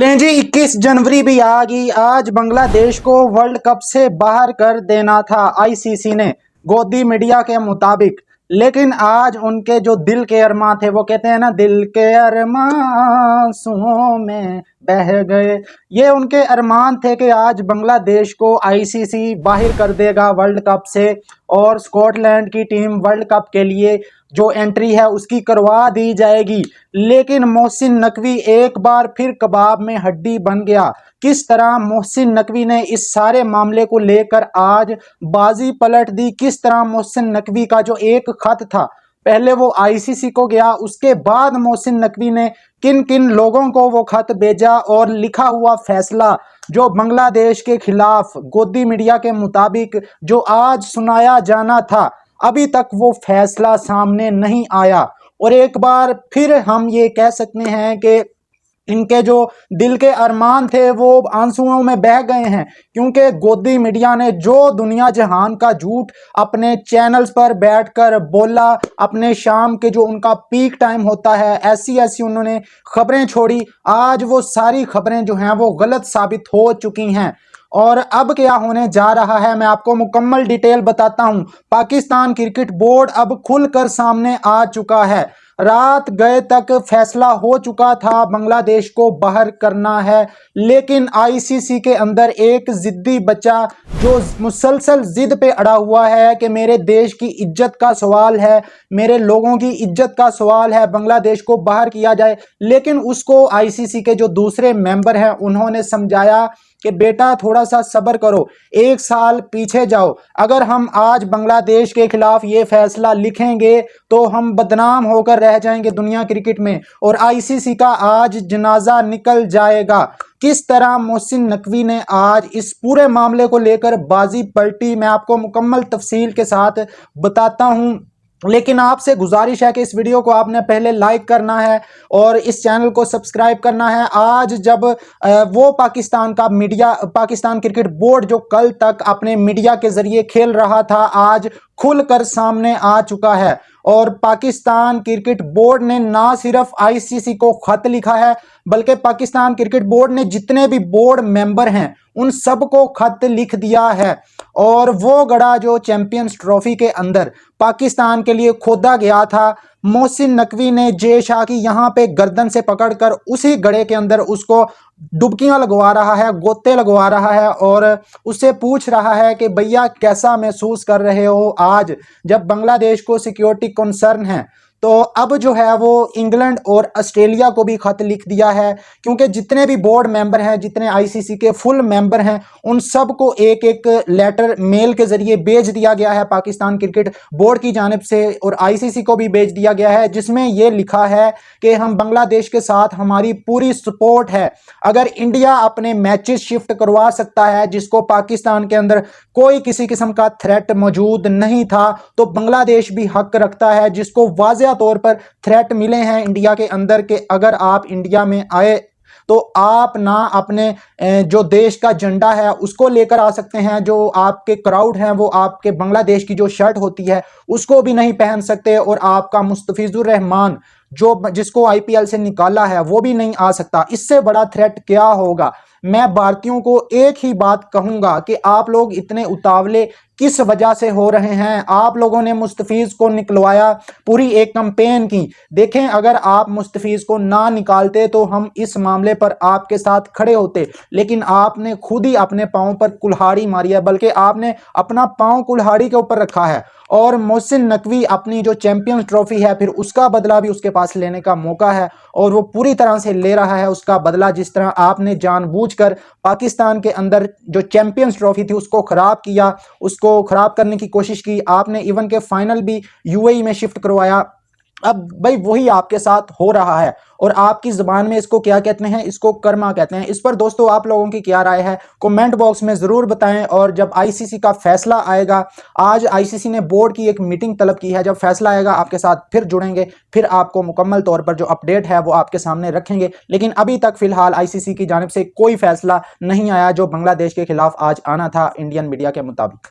लें जी 21 जनवरी भी आ गई। आज बांग्लादेश को वर्ल्ड कप से बाहर कर देना था आईसीसी ने गोदी मीडिया के मुताबिक, लेकिन आज उनके जो दिल के अरमां थे, वो कहते हैं ना, दिल के अरमां आंसुओं में बह गए। ये उनके अरमान थे कि आज बांग्लादेश को आईसीसी बाहर कर देगा वर्ल्ड कप से और स्कॉटलैंड की टीम वर्ल्ड कप के लिए जो एंट्री है उसकी करवा दी जाएगी। लेकिन मोहसिन नकवी एक बार फिर कबाब में हड्डी बन गया। किस तरह मोहसिन नकवी ने इस सारे मामले को लेकर आज बाजी पलट दी, किस तरह मोहसिन नकवी का जो एक खत था, पहले वो आईसीसी को गया, उसके बाद मोहसिन नकवी ने किन किन लोगों को वो खत भेजा और लिखा हुआ फैसला जो बांग्लादेश के खिलाफ गोदी मीडिया के मुताबिक जो आज सुनाया जाना था, अभी तक वो फैसला सामने नहीं आया। और एक बार फिर हम ये कह सकते हैं कि इनके जो दिल के अरमान थे वो आंसुओं में बह गए हैं, क्योंकि गोदी मीडिया ने जो दुनिया जहान का झूठ अपने चैनल्स पर बैठकर बोला, अपने शाम के जो उनका पीक टाइम होता है, ऐसी ऐसी उन्होंने खबरें छोड़ी। आज वो सारी खबरें जो हैं वो गलत साबित हो चुकी हैं। और अब क्या होने जा रहा है मैं आपको मुकम्मल डिटेल बताता हूं। पाकिस्तान क्रिकेट बोर्ड अब खुलकर सामने आ चुका है। रात गए तक फैसला हो चुका था बांग्लादेश को बाहर करना है, लेकिन आईसीसी के अंदर एक जिद्दी बच्चा जो मुसलसल जिद पे अड़ा हुआ है कि मेरे देश की इज्जत का सवाल है, मेरे लोगों की इज्जत का सवाल है, बांग्लादेश को बाहर किया जाए। लेकिन उसको आईसीसी के जो दूसरे मेंबर हैं उन्होंने समझाया कि बेटा थोड़ा सा सब्र करो, एक साल पीछे जाओ। अगर हम आज बांग्लादेश के खिलाफ ये फैसला लिखेंगे तो हम बदनाम होकर रह जाएंगे दुनिया क्रिकेट में और आईसीसी का आज जनाजा निकल जाएगा। किस तरह मोहसिन नकवी ने आज इस पूरे मामले को लेकर बाजी पलटी, मैं आपको मुकम्मल तफसील के साथ बताता हूं। लेकिन आपसे गुजारिश है कि इस वीडियो को आपने पहले लाइक करना है और इस चैनल को सब्सक्राइब करना है। आज जब वो पाकिस्तान क्रिकेट बोर्ड जो कल तक अपने मीडिया के जरिए खेल रहा था, आज खुलकर सामने आ चुका है। और पाकिस्तान क्रिकेट बोर्ड ने ना सिर्फ आईसीसी को खत लिखा है, बल्कि पाकिस्तान क्रिकेट बोर्ड ने जितने भी बोर्ड मेंबर हैं उन सबको खत लिख दिया है। और वो गड़ा जो चैंपियंस ट्रॉफी के अंदर पाकिस्तान के लिए खोदा गया था, मोहसिन नकवी ने जे शाह की यहाँ पे गर्दन से पकड़कर उसी गड़े के अंदर उसको डुबकियां लगवा रहा है, गोते लगवा रहा है और उससे पूछ रहा है कि भैया कैसा महसूस कर रहे हो आज जब बांग्लादेश को सिक्योरिटी कंसर्न है। तो अब जो है वो इंग्लैंड और ऑस्ट्रेलिया को भी खत लिख दिया है, क्योंकि जितने भी बोर्ड मेंबर हैं, जितने आईसीसी के फुल मेंबर हैं, उन सबको एक एक लेटर मेल के जरिए भेज दिया गया है पाकिस्तान क्रिकेट बोर्ड की जानिब से, और आईसीसी को भी भेज दिया गया है, जिसमें ये लिखा है कि हम बांग्लादेश के साथ हमारी पूरी सपोर्ट है। अगर इंडिया अपने मैचेस शिफ्ट करवा सकता है, जिसको पाकिस्तान के अंदर कोई किसी किस्म का थ्रेट मौजूद नहीं था, तो बांग्लादेश भी हक रखता है, जिसको वाज़ेह तौर पर थ्रेट मिले हैं इंडिया के अंदर कि अगर आप इंडिया में आए तो आप ना अपने जो देश का झंडा है उसको लेकर आ सकते हैं, जो आपके क्राउड हैं वो आपके बांग्लादेश की जो शर्ट होती है उसको भी नहीं पहन सकते, और आपका मुस्तफिजुर रहमान जिसको आईपीएल से निकाला है वो भी नहीं आ सकता। इससे बड़ा थ्रेट क्या होगा? मैं भारतीयों को एक ही बात कहूंगा कि आप लोग इतने उतावले किस वजह से हो रहे हैं? आप लोगों ने मुस्तफिज को निकलवाया, पूरी एक कैंपेन की। देखें, अगर आप मुस्तफिज को ना निकालते तो हम इस मामले पर आपके साथ खड़े होते, लेकिन आपने खुद ही अपने पांव पर कुल्हाड़ी मारी है, बल्कि आपने अपना पांव कुल्हाड़ी के ऊपर रखा है। और मोहसिन नकवी अपनी जो चैंपियंस ट्रॉफी है फिर उसका बदला भी उसके पास लेने का मौका है, और वो पूरी तरह से ले रहा है उसका बदला। जिस तरह आपने जानबूझकर पाकिस्तान के अंदर जो चैंपियंस ट्रॉफी थी उसको खराब किया, उसको खराब करने की कोशिश की, आपने इवन के फाइनल भी यूएई में शिफ्ट करवाया। अब भाई वही आपके साथ हो रहा है, और आपकी ज़बान में इसको क्या कहते हैं? इसको कर्मा कहते हैं। इस पर दोस्तों आप लोगों की क्या राय है? कमेंट बॉक्स में ज़रूर बताएं। और जब आईसीसी का फैसला आएगा, आज आईसीसी ने बोर्ड की एक मीटिंग तलब की है, जब फैसला आएगा आपके साथ फिर जुड़ेंगे, फिर आपको मुकम्मल तौर पर जो अपडेट है वो आपके सामने रखेंगे। लेकिन अभी तक फिलहाल आईसीसी की जानिब से कोई फैसला नहीं आया जो बांग्लादेश के खिलाफ आज आना था इंडियन मीडिया के मुताबिक।